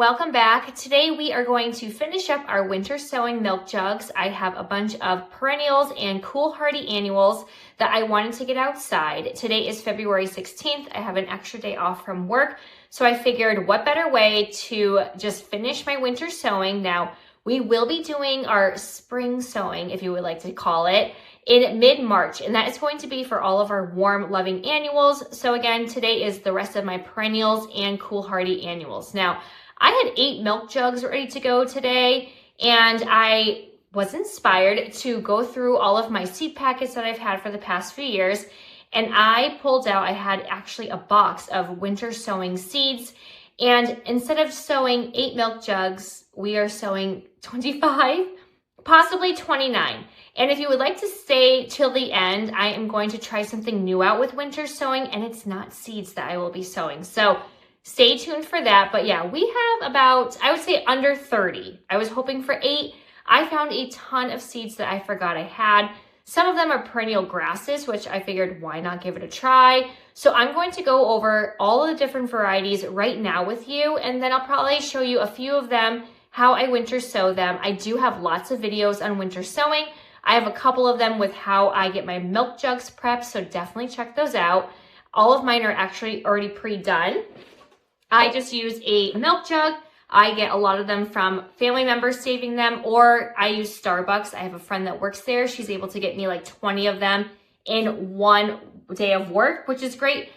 welcome back. Today we are going to finish up our winter sowing milk jugs. I have a bunch of perennials and cool hardy annuals that I wanted to get outside. Today is February 16th. I have an extra day off from work, so I figured what better way to just finish my winter sowing. Now, we will be doing our spring sowing, if you would like to call it, in mid-March, and that is going to be for all of our warm loving annuals. So again, today is the rest of my perennials and cool hardy annuals. Now, I had 8 milk jugs ready to go today, and I was inspired to go through all of my seed packets that I've had for the past few years, and I pulled out, I had actually a box of winter sowing seeds, and instead of sowing 8 milk jugs, we are sowing 25, possibly 29. And if you would like to stay till the end, I am going to try something new out with winter sowing, and it's not seeds that I will be sowing. So stay tuned for that. But yeah, we have about, I would say under 30. I was hoping for 8. I found a ton of seeds that I forgot I had. Some of them are perennial grasses, which I figured why not give it a try. So I'm going to go over all of the different varieties right now with you, and then I'll probably show you a few of them, how I winter sow them. I do have lots of videos on winter sowing. I have a couple of them with how I get my milk jugs prepped, so definitely check those out. All of mine are actually already pre-done. I just use a milk jug. I get a lot of them from family members saving them, or I use Starbucks. I have a friend that works there. She's able to get me like 20 of them in one day of work, which is great.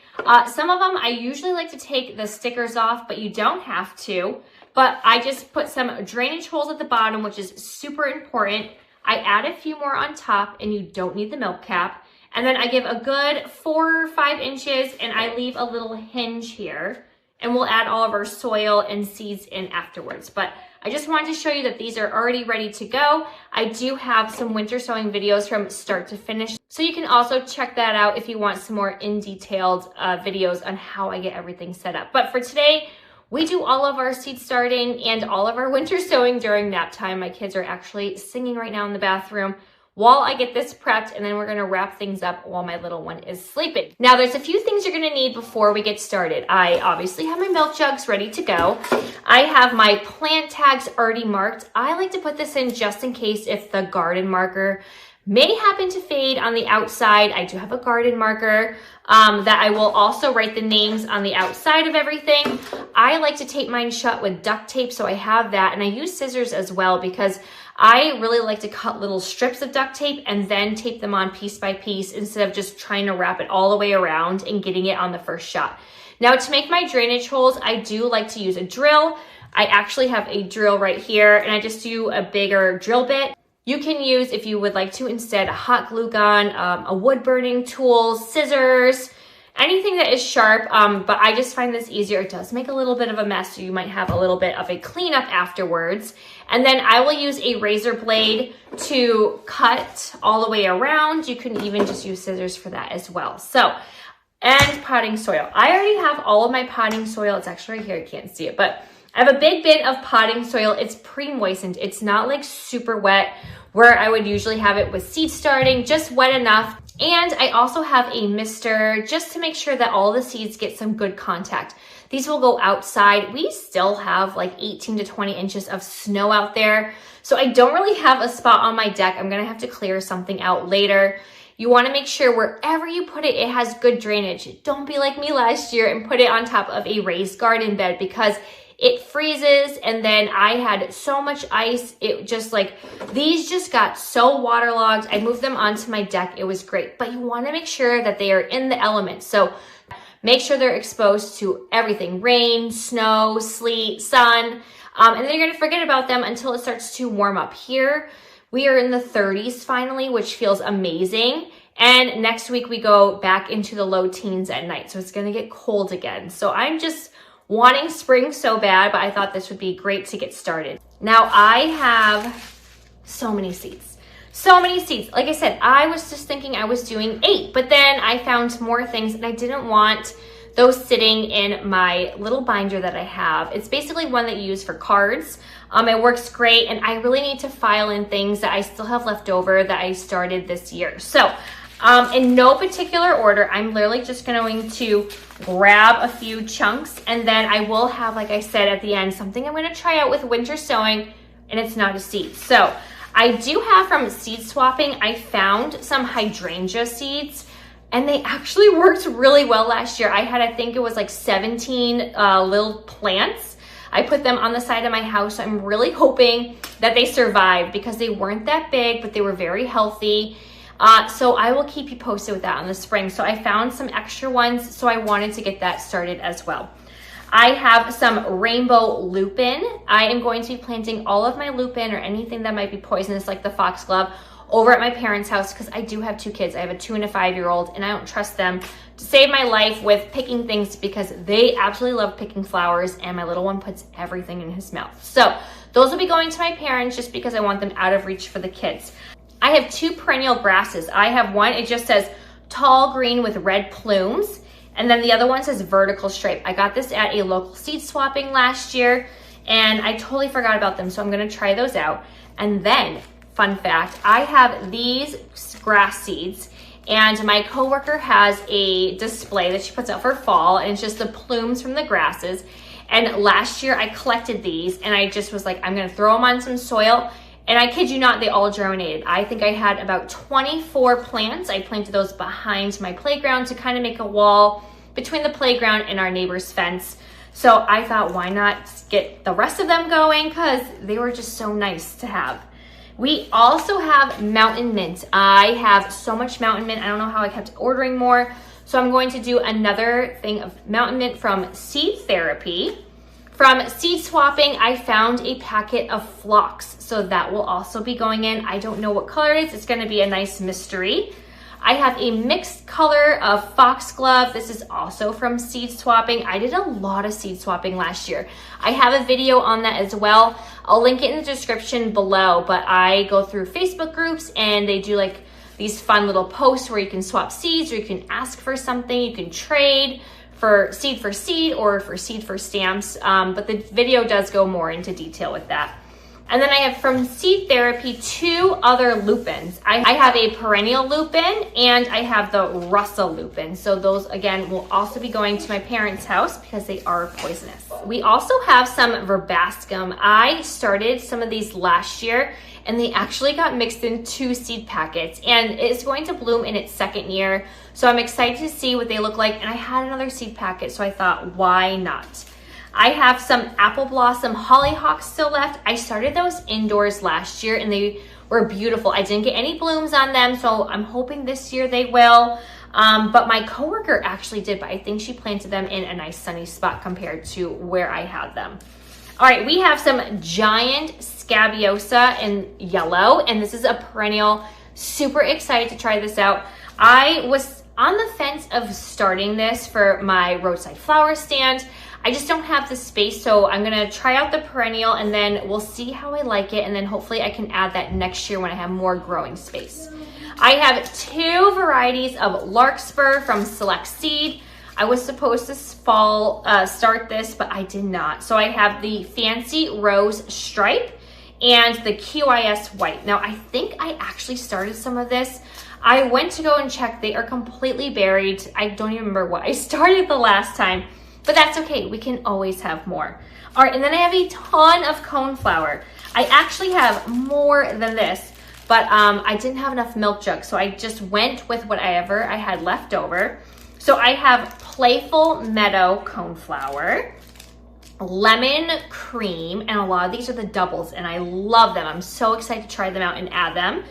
Some of them, I usually like to take the stickers off, but you don't have to. But I just put some drainage holes at the bottom, which is super important. I add a few more on top, and you don't need the milk cap. And then I give a good 4 or 5 inches, and I leave a little hinge here. And we'll add all of our soil and seeds in afterwards. But I just wanted to show you that these are already ready to go. I do have some winter sowing videos from start to finish, so you can also check that out if you want some more in-detailed videos on how I get everything set up. But for today, we do all of our seed starting and all of our winter sowing during nap time. My kids are actually singing right now in the bathroom while I get this prepped, and then we're gonna wrap things up while my little one is sleeping. Now, there's a few things you're gonna need before we get started. I obviously have my milk jugs ready to go. I have my plant tags already marked. I like to put this in just in case if the garden marker may happen to fade on the outside. I do have a garden marker that I will also write the names on the outside of everything. I like to tape mine shut with duct tape, so I have that, and I use scissors as well because I really like to cut little strips of duct tape and then tape them on piece by piece instead of just trying to wrap it all the way around and getting it on the first shot. Now, to make my drainage holes, I do like to use a drill. I actually have a drill right here, and I just do a bigger drill bit. You can use, if you would like to, instead a hot glue gun, a wood burning tool, scissors, anything that is sharp, but I just find this easier. It does make a little bit of a mess, so you might have a little bit of a cleanup afterwards. And then I will use a razor blade to cut all the way around. You can even just use scissors for that as well. So, and potting soil. I already have all of my potting soil. It's actually right here, you can't see it, but I have a big bit of potting soil. It's pre-moistened. It's not like super wet where I would usually have it with seed starting, just wet enough. And I also have a mister just to make sure that all the seeds get some good contact. These will go outside. We still have like 18 to 20 inches of snow out there. So I don't really have a spot on my deck. I'm gonna have to clear something out later. You wanna make sure wherever you put it, it has good drainage. Don't be like me last year and put it on top of a raised garden bed because it freezes, and then I had so much ice. It just like, these just got so waterlogged. I moved them onto my deck. It was great, but you wanna make sure that they are in the elements. So make sure they're exposed to everything, rain, snow, sleet, sun, and then you're gonna forget about them until it starts to warm up. Here, we are in the 30s finally, which feels amazing. And next week we go back into the low teens at night. So it's gonna get cold again. So I'm just wanting spring so bad, but I thought this would be great to get started. Now I have so many seeds. So many seeds. Like I said, I was just thinking I was doing 8, but then I found more things and I didn't want those sitting in my little binder that I have. It's basically one that you use for cards. It works great, and I really need to file in things that I still have left over that I started this year. So In no particular order, I'm literally just going to grab a few chunks, and then I will have, like I said at the end, something I'm going to try out with winter sowing, and it's not a seed. So I do have from seed swapping, I found some hydrangea seeds, and they actually worked really well last year. I had, I think it was like 17 little plants. I put them on the side of my house. So I'm really hoping that they survived because they weren't that big, but they were very healthy. So I will keep you posted with that in the spring. So I found some extra ones, so I wanted to get that started as well. I have some rainbow lupin. I am going to be planting all of my lupin or anything that might be poisonous like the foxglove over at my parents' house because I do have two kids. I have a 2- and a 5-year-old, and I don't trust them to save my life with picking things because they absolutely love picking flowers, and my little one puts everything in his mouth. So those will be going to my parents just because I want them out of reach for the kids. I have 2 perennial grasses. I have one, it just says tall green with red plumes, and then the other one says vertical stripe. I got this at a local seed swapping last year, and I totally forgot about them, so I'm gonna try those out. And then, fun fact, I have these grass seeds, and my coworker has a display that she puts out for fall, and it's just the plumes from the grasses. And last year I collected these, and I just was like, I'm gonna throw them on some soil. And I kid you not, they all germinated. I think I had about 24 plants. I planted those behind my playground to kind of make a wall between the playground and our neighbor's fence. So I thought, why not get the rest of them going? Because they were just so nice to have. We also have mountain mint. I have so much mountain mint. I don't know how I kept ordering more. So I'm going to do another thing of mountain mint from Seed Therapy. From seed swapping, I found a packet of phlox, so that will also be going in. I don't know what color it is. It's going to be a nice mystery. I have a mixed color of foxglove. This is also from seed swapping. I did a lot of seed swapping last year. I have a video on that as well. I'll link it in the description below, but I go through Facebook groups and they do like these fun little posts where you can swap seeds, or you can ask for something, you can trade for seed or for seed for stamps, but the video does go more into detail with that. And then I have from Seed Therapy 2 other lupins. I have a perennial lupin and I have the Russell lupin. So those again will also be going to my parents' house because they are poisonous. We also have some verbascum. I started some of these last year and they actually got mixed in 2 seed packets, and it's going to bloom in its 2nd year. So I'm excited to see what they look like, and I had another seed packet, so I thought, why not? I have some apple blossom hollyhocks still left. I started those indoors last year and they were beautiful. I didn't get any blooms on them, so I'm hoping this year they will. But my coworker actually did, but I think she planted them in a nice sunny spot compared to where I had them. All right, we have some giant scabiosa in yellow, and this is a perennial. Super excited to try this out. I was on the fence of starting this for my roadside flower stand. I just don't have the space, so I'm gonna try out the perennial and then we'll see how I like it, and then hopefully I can add that next year when I have more growing space. I have 2 varieties of larkspur from Select Seed. I was supposed to start this, but I did not. So I have the Fancy Rose Stripe and the QIS White. Now I think I actually started some of this. I went to go and check. They are completely buried. I don't even remember what I started the last time, but that's okay. We can always have more. All right, and then I have a ton of coneflower. I actually have more than this, but I didn't have enough milk jugs, so I just went with whatever I had left over. So I have Playful Meadow coneflower, lemon cream, and a lot of these are the doubles, and I love them. I'm so excited to try them out and add them.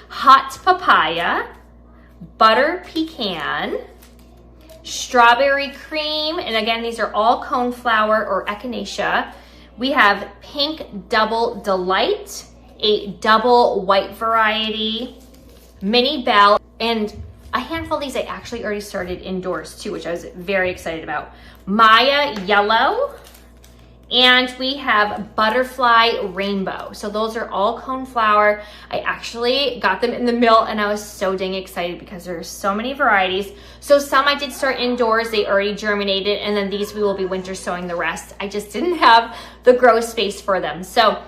Hot papaya, butter pecan, strawberry cream, and again, these are all coneflower or echinacea. We have pink double delight, a double white variety, mini bell, and a handful of these I actually already started indoors too, which I was very excited about. Maya yellow, and we have butterfly rainbow. So those are all coneflower. I actually got them in the mill and I was so dang excited because there are so many varieties. So some I did start indoors, they already germinated, and then these we will be winter sowing the rest. I just didn't have the grow space for them. So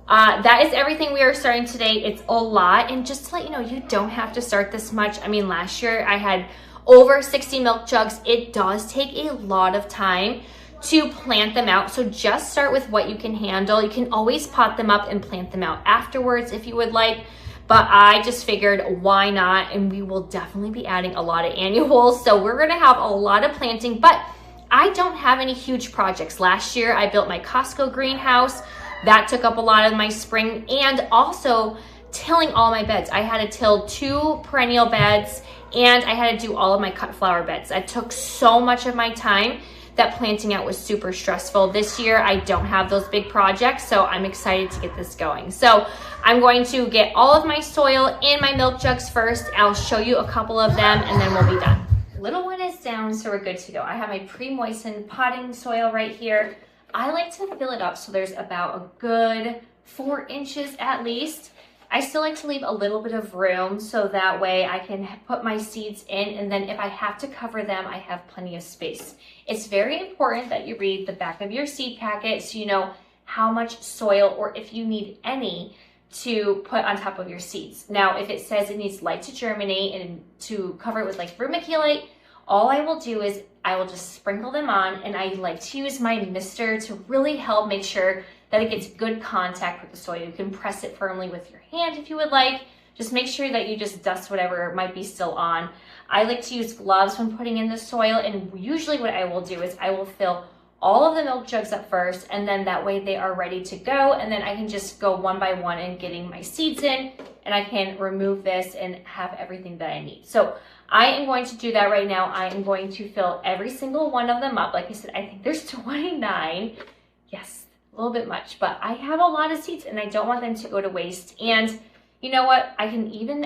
That is everything we are starting today. It's a lot, and just to let you know, you don't have to start this much. I mean, last year I had over 60 milk jugs. It does take a lot of time to plant them out, so just start with what you can handle. You can always pot them up and plant them out afterwards if you would like, but I just figured why not, and we will definitely be adding a lot of annuals, so we're gonna have a lot of planting, but I don't have any huge projects. Last year I built my Costco greenhouse. That took up a lot of my spring, and also tilling all my beds. I had to till 2 perennial beds, and I had to do all of my cut flower beds. That took so much of my time that planting out was super stressful. This year, I don't have those big projects, so I'm excited to get this going. So I'm going to get all of my soil in my milk jugs first. I'll show you a couple of them, and then we'll be done. Little one is down, so we're good to go. I have my pre-moistened potting soil right here. I like to fill it up so there's about a good 4 inches at least. I still like to leave a little bit of room so that way I can put my seeds in, and then if I have to cover them, I have plenty of space. It's very important that you read the back of your seed packet so you know how much soil, or if you need any, to put on top of your seeds. Now, if it says it needs light to germinate and to cover it with like vermiculite, all I will do is I will just sprinkle them on, and I like to use my mister to really help make sure that it gets good contact with the soil. You can press it firmly with your hand if you would like. Just make sure that you just dust whatever might be still on. I like to use gloves when putting in the soil, and usually what I will do is I will fill all of the milk jugs up first, and then that way they are ready to go, and then I can just go one by one and getting my seeds in, and I can remove this and have everything that I need. So I am going to do that right now. I am going to fill every single one of them up. Like I said, I think there's 29. Yes, a little bit much, but I have a lot of seeds and I don't want them to go to waste. And you know what? I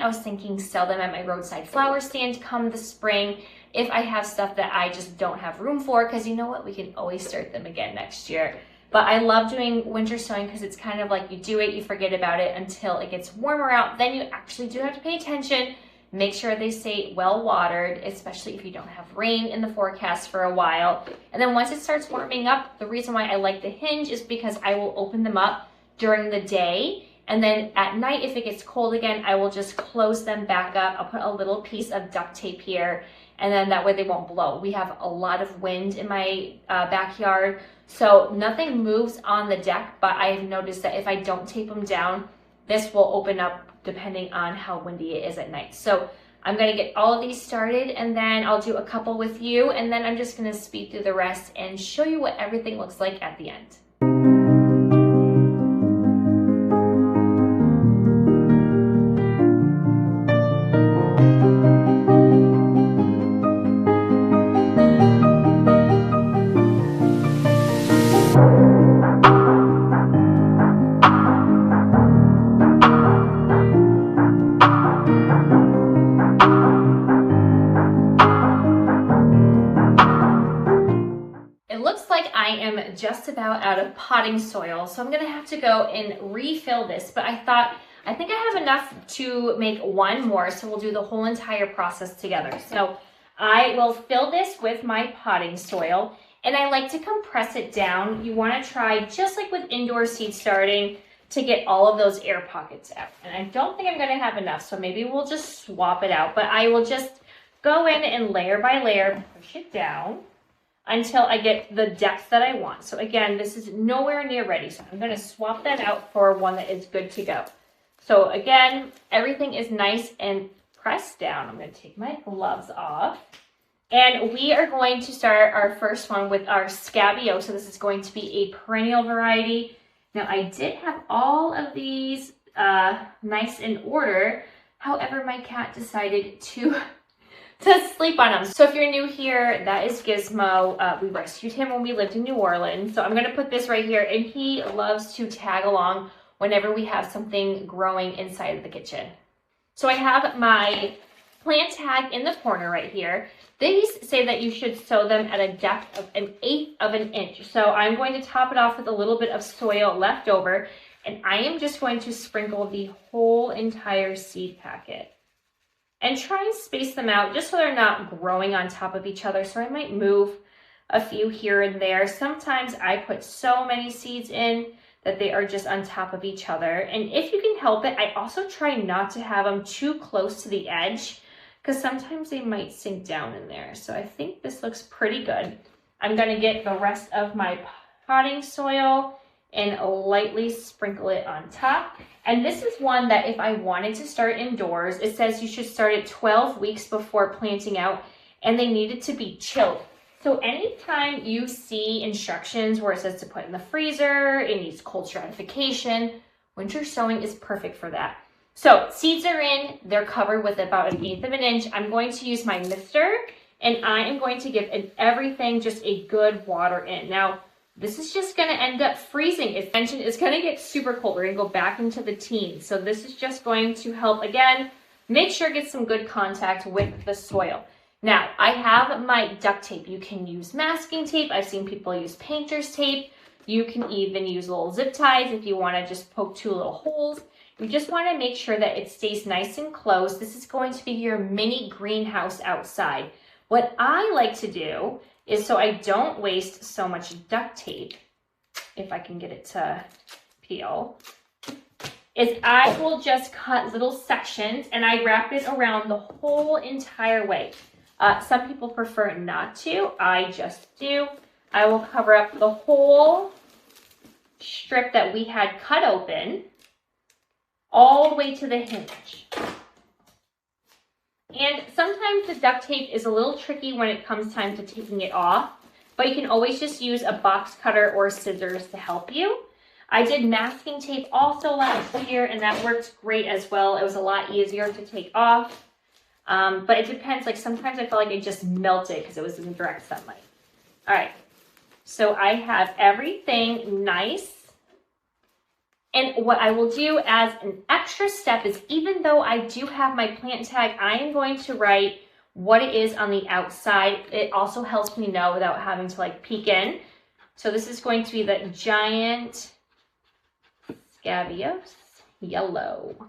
was thinking sell them at my roadside flower stand come the spring if I have stuff that I just don't have room for, because you know what? We can always start them again next year. But I love doing winter sowing because it's kind of like you do it, you forget about it until it gets warmer out. Then you actually do have to pay attention. Make sure they stay well watered, especially if you don't have rain in the forecast for a while. And then once it starts warming up, the reason why I like the hinge is because I will open them up during the day. And then at night, if it gets cold again, I will just close them back up. I'll put a little piece of duct tape here, and then that way they won't blow. We have a lot of wind in my backyard, so nothing moves on the deck, but I've noticed that if I don't tape them down, this will open up depending on how windy it is at night. So I'm gonna get all of these started, and then I'll do a couple with you, and then I'm just gonna speed through the rest and show you what everything looks like at the end. Just about out of potting soil, so I'm gonna have to go and refill this, but I think I have enough to make one more, so we'll do the whole entire process together. So I will fill this with my potting soil, and I like to compress it down. You want to try, just like with indoor seed starting, to get all of those air pockets out, and I don't think I'm gonna have enough, so maybe we'll just swap it out, but I will just go in and layer by layer push it down until I get the depth that I want. So again, this is nowhere near ready, so I'm gonna swap that out for one that is good to go. So again, everything is nice and pressed down. I'm gonna take my gloves off. And we are going to start our first one with our Scabio. So this is going to be a perennial variety. Now I did have all of these nice in order. However, my cat decided to sleep on them. So if you're new here, that is Gizmo. We rescued him when we lived in New Orleans. So I'm gonna put this right here, and he loves to tag along whenever we have something growing inside of the kitchen. So I have my plant tag in the corner right here. These say that you should sow them at a depth of 1/8 of an inch. So I'm going to top it off with a little bit of soil left over, and I am just going to sprinkle the whole entire seed packet. And try and space them out just so they're not growing on top of each other. So I might move a few here and there. Sometimes I put so many seeds in that they are just on top of each other. And if you can help it, I also try not to have them too close to the edge because sometimes they might sink down in there. So I think this looks pretty good. I'm gonna get the rest of my potting soil and lightly sprinkle it on top. And this is one that if I wanted to start indoors, it says you should start it 12 weeks before planting out, and they need it to be chilled. So anytime you see instructions where it says to put in the freezer, it needs cold stratification, winter sowing is perfect for that. So seeds are in, they're covered with about 1/8 of an inch. I'm going to use my mister, and I am going to give everything just a good water in. Now, this is just gonna end up freezing. As mentioned, it's gonna get super cold. We're gonna go back into the teens. So this is just going to help, again, make sure it gets some good contact with the soil. Now, I have my duct tape. You can use masking tape. I've seen people use painter's tape. You can even use little zip ties if you wanna just poke 2 little holes. You just wanna make sure that it stays nice and close. This is going to be your mini greenhouse outside. What I like to do is, so I don't waste so much duct tape, if I can get it to peel, is I will just cut little sections and I wrap it around the whole entire way. Some people prefer not to, I just do. I will cover up the whole strip that we had cut open all the way to the hinge. And sometimes the duct tape is a little tricky when it comes time to taking it off, but you can always just use a box cutter or scissors to help you. I did masking tape also last year, and that worked great as well. It was a lot easier to take off, but it depends. Like sometimes I felt like it just melted because it was in direct sunlight. All right, so I have everything nice. And what I will do as an extra step is, even though I do have my plant tag, I am going to write what it is on the outside. It also helps me know without having to like peek in. So this is going to be the giant scabious yellow.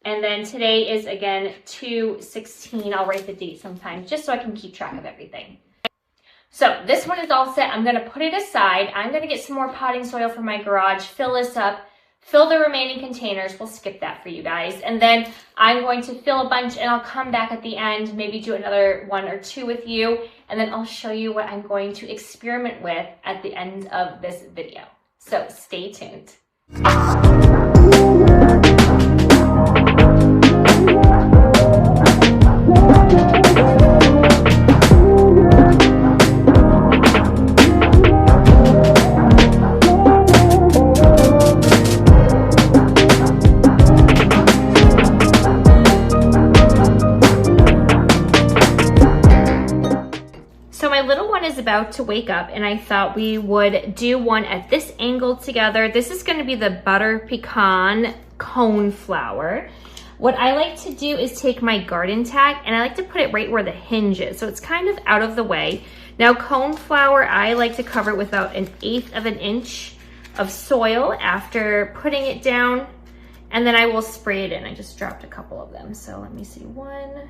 And then today is again 2/16. I'll write the date sometimes just so I can keep track of everything. So this one is all set. I'm gonna put it aside. I'm gonna get some more potting soil from my garage, fill this up, fill the remaining containers. We'll skip that for you guys. And then I'm going to fill a bunch and I'll come back at the end, maybe do another 1 or 2 with you. And then I'll show you what I'm going to experiment with at the end of this video. So stay tuned. About to wake up, and I thought we would do one at this angle together. This is going to be the butter pecan cone flower. What I like to do is take my garden tag and I like to put it right where the hinge is, so it's kind of out of the way. Now cone flower, I like to cover it with about 1/8 of an inch of soil after putting it down, and then I will spray it in. I just dropped a couple of them, so let me see, 1.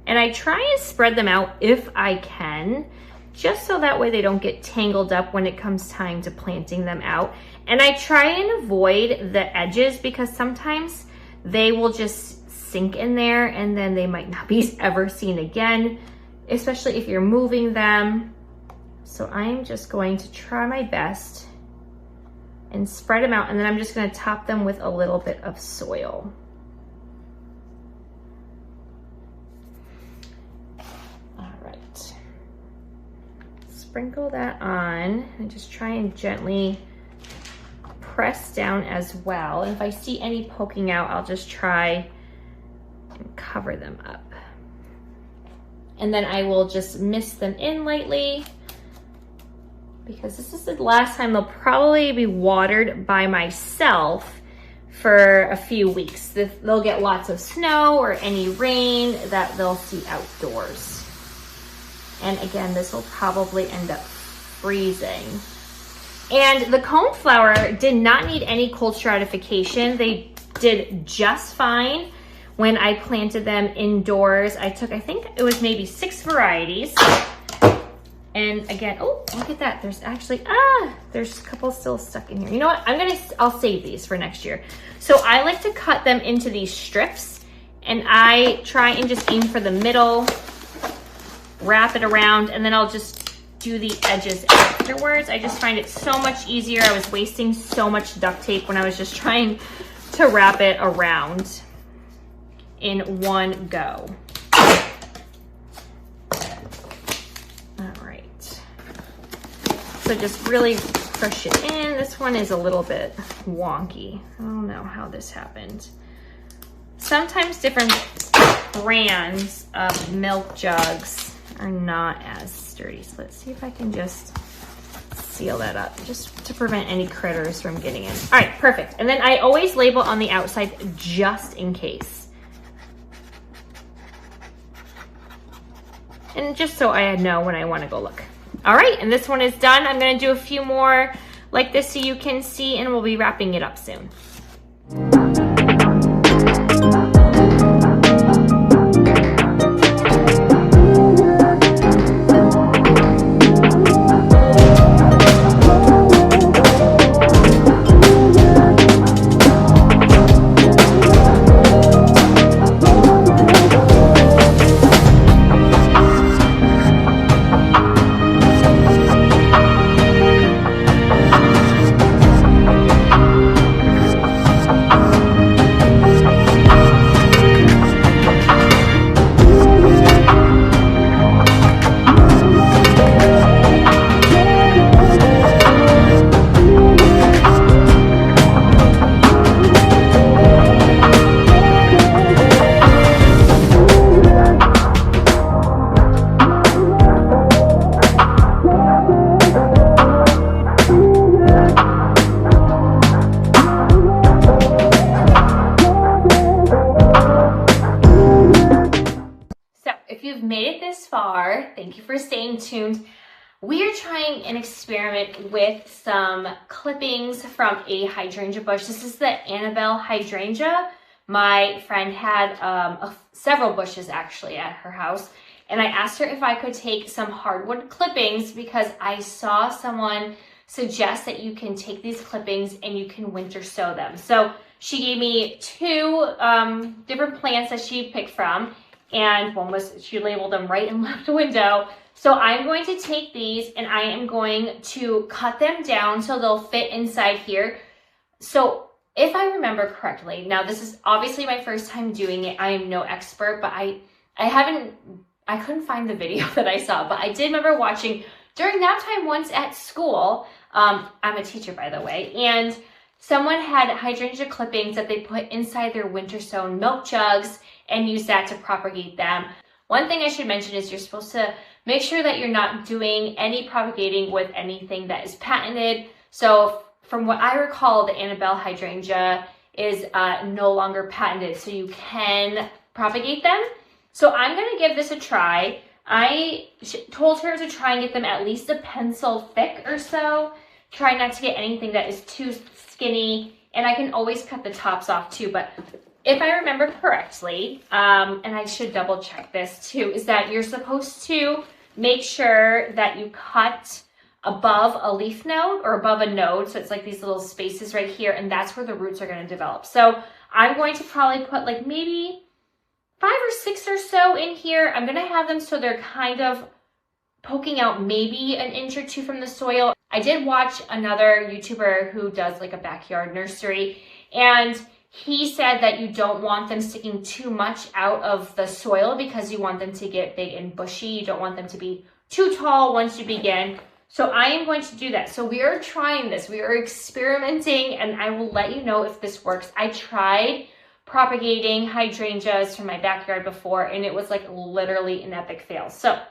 And I try and spread them out if I can, just so that way they don't get tangled up when it comes time to planting them out. And I try and avoid the edges because sometimes they will just sink in there and then they might not be ever seen again, especially if you're moving them. So I'm just going to try my best and spread them out, and then I'm just going to top them with a little bit of soil. Sprinkle that on and just try and gently press down as well. And if I see any poking out, I'll just try and cover them up. And then I will just mist them in lightly, because this is the last time they'll probably be watered by myself for a few weeks. They'll get lots of snow or any rain that they'll see outdoors. And again, this will probably end up freezing. And the cone flower did not need any cold stratification. They did just fine when I planted them indoors. I took, I think it was maybe 6 varieties. And again, oh, look at that. There's actually, there's a couple still stuck in here. You know what? I'll save these for next year. So I like to cut them into these strips, and I try and just aim for the middle, wrap it around, and then I'll just do the edges afterwards. I just find it so much easier. I was wasting so much duct tape when I was just trying to wrap it around in one go. So just really push it in. This one is a little bit wonky. I don't know how this happened. Sometimes different brands of milk jugs are not as sturdy. So let's see if I can just seal that up just to prevent any critters from getting in. All right, perfect. And then I always label on the outside just in case. And just so I know when I want to go look. All right, and this one is done. I'm gonna do a few more like this so you can see, and we'll be wrapping it up soon. Thank you for staying tuned. We are trying an experiment with some clippings from a hydrangea bush. This is the Annabelle hydrangea. My friend had several bushes actually at her house, and I asked her if I could take some hardwood clippings because I saw someone suggest that you can take these clippings and you can winter sow them. So she gave me two different plants that she picked from, and one was, she labeled them right and left window. So I'm going to take these and I am going to cut them down so they'll fit inside here. So if I remember correctly, now this is obviously my first time doing it. I am no expert, but I couldn't find the video that I saw, but I did remember watching during nap time once at school. I'm a teacher, by the way, and someone had hydrangea clippings that they put inside their winter sown milk jugs and use that to propagate them. One thing I should mention is you're supposed to make sure that you're not doing any propagating with anything that is patented. So from what I recall, the Annabelle hydrangea is no longer patented, so you can propagate them. So I'm gonna give this a try. I told her to try and get them at least a pencil thick or so. Try not to get anything that is too skinny, and I can always cut the tops off too, but if I remember correctly, and I should double check this too, is that you're supposed to make sure that you cut above a leaf node or above a node. So it's like these little spaces right here, and that's where the roots are going to develop. So I'm going to probably put like maybe 5 or 6 or so in here. I'm going to have them so they're kind of poking out maybe an inch or two from the soil. I did watch another YouTuber who does like a backyard nursery, and he said that you don't want them sticking too much out of the soil because you want them to get big and bushy. You don't want them to be too tall once you begin. So I am going to do that. So we are trying this. We are experimenting, and I will let you know if this works. I tried propagating hydrangeas from my backyard before, and it was like literally an epic fail. So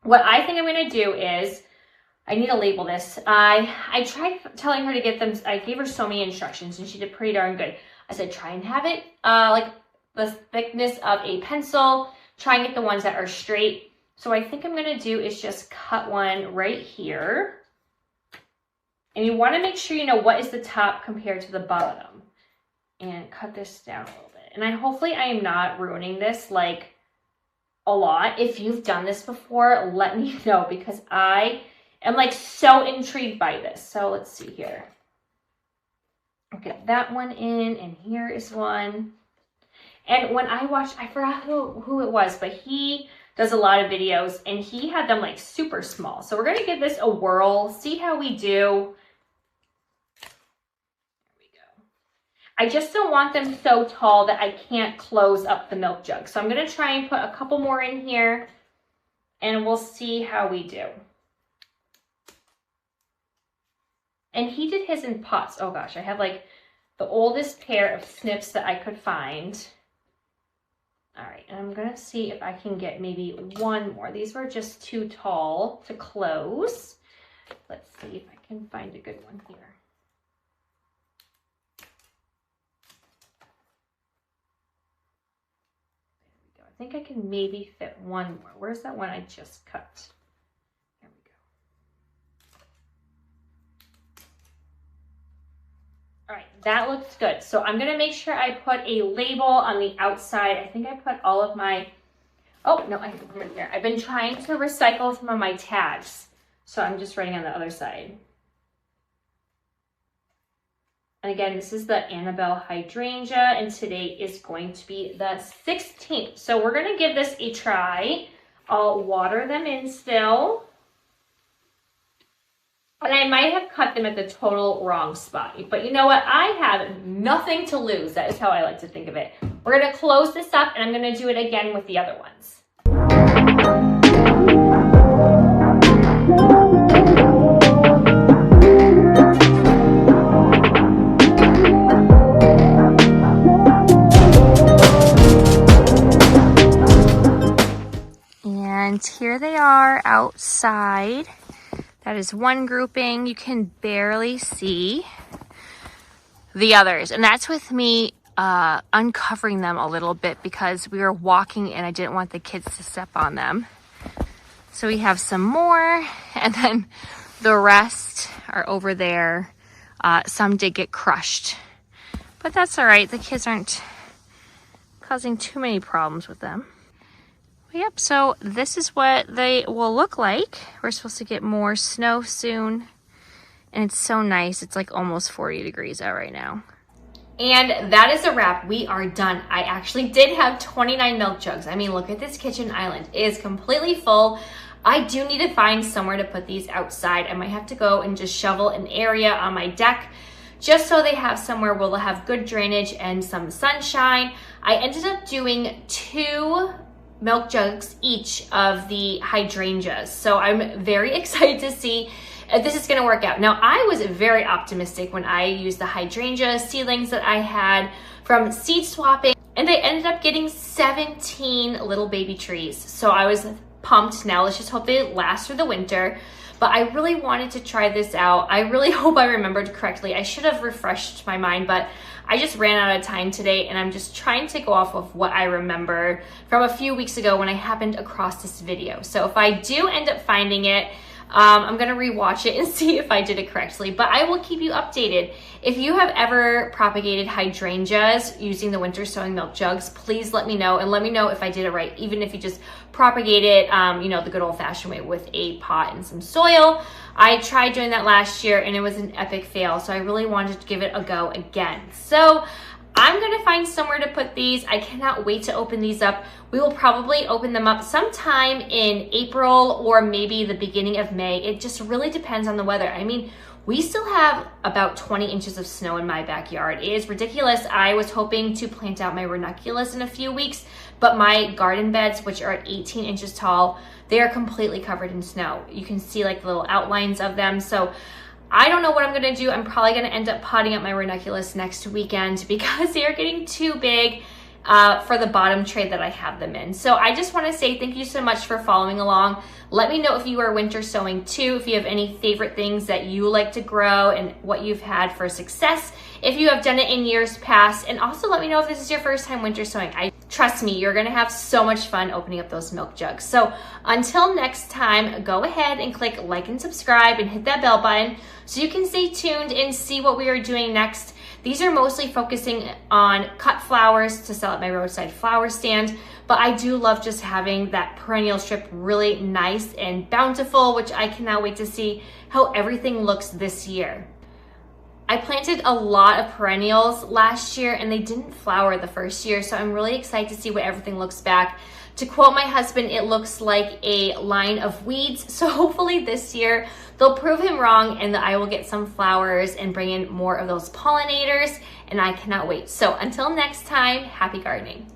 what I think I'm going to do is, I need to label this. I tried telling her to get them. I gave her so many instructions, and she did pretty darn good. I said, try and have it like the thickness of a pencil. Try and get the ones that are straight. So I think I'm going to do is just cut one right here. And you want to make sure you know what is the top compared to the bottom. And cut this down a little bit. And hopefully I am not ruining this like a lot. If you've done this before, let me know because I am like so intrigued by this. So let's see here. I'll get that one in, and here is one. And when I watched, I forgot who it was, but he does a lot of videos and he had them like super small. So we're gonna give this a whirl, see how we do. There we go. I just don't want them so tall that I can't close up the milk jug. So I'm gonna try and put a couple more in here and we'll see how we do. And he did his in pots. Oh gosh, I have like the oldest pair of snips that I could find. All right, and I'm gonna see if I can get maybe one more. These were just too tall to close. Let's see if I can find a good one here. There we go. I think I can maybe fit one more. Where's that one I just cut? There we go. All right, that looks good. So I'm gonna make sure I put a label on the outside. I think I put all of my, oh no, I have them in here. I've been trying to recycle some of my tags. So I'm just writing on the other side. And again, this is the Annabelle Hydrangea, and today is going to be the 16th. So we're gonna give this a try. I'll water them in still. And I might have cut them at the total wrong spot. But you know what? I have nothing to lose. That is how I like to think of it. We're going to close this up, and I'm going to do it again with the other ones. And here they are outside. That is one grouping. You can barely see the others. And that's with me uncovering them a little bit because we were walking and I didn't want the kids to step on them. So we have some more, and then the rest are over there. Some did get crushed, but that's all right. The kids aren't causing too many problems with them. Yep, so this is what they will look like. We're supposed to get more snow soon. And it's so nice. It's like almost 40 degrees out right now. And that is a wrap. We are done. I actually did have 29 milk jugs. I mean, look at this kitchen island. It is completely full. I do need to find somewhere to put these outside. I might have to go and just shovel an area on my deck just so they have somewhere where they'll have good drainage and some sunshine. I ended up doing 2 milk jugs each of the hydrangeas. So I'm very excited to see if this is gonna work out. Now, I was very optimistic when I used the hydrangea seedlings that I had from seed swapping, and they ended up getting 17 little baby trees. So I was pumped. Now let's just hope they last through the winter. But I really wanted to try this out. I really hope I remembered correctly. I should have refreshed my mind, but I just ran out of time today, and I'm just trying to go off of what I remember from a few weeks ago when I happened across this video. So if I do end up finding it, I'm gonna rewatch it and see if I did it correctly, but I will keep you updated. If you have ever propagated hydrangeas using the winter sowing milk jugs, please let me know, and let me know if I did it right, even if you just propagate it, you know, the good old fashioned way with a pot and some soil. I tried doing that last year and it was an epic fail, so I really wanted to give it a go again. So I'm gonna find somewhere to put these. I cannot wait to open these up. We will probably open them up sometime in April or maybe the beginning of May. It just really depends on the weather. I mean, we still have about 20 inches of snow in my backyard. It is ridiculous. I was hoping to plant out my ranunculus in a few weeks, but my garden beds, which are at 18 inches tall, they are completely covered in snow. You can see like little outlines of them. So I don't know what I'm gonna do. I'm probably gonna end up potting up my ranunculus next weekend because they are getting too big for the bottom tray that I have them in. So I just wanna say thank you so much for following along. Let me know if you are winter sowing too, if you have any favorite things that you like to grow and what you've had for success, if you have done it in years past, and also let me know if this is your first time winter sowing. Trust me, you're gonna have so much fun opening up those milk jugs. So until next time, go ahead and click like and subscribe and hit that bell button so you can stay tuned and see what we are doing next. These are mostly focusing on cut flowers to sell at my roadside flower stand, but I do love just having that perennial strip really nice and bountiful, which I cannot wait to see how everything looks this year. I planted a lot of perennials last year and they didn't flower the first year, so I'm really excited to see what everything looks back. To quote my husband, it looks like a line of weeds, so hopefully this year they'll prove him wrong and that I will get some flowers and bring in more of those pollinators, and I cannot wait. So until next time, happy gardening.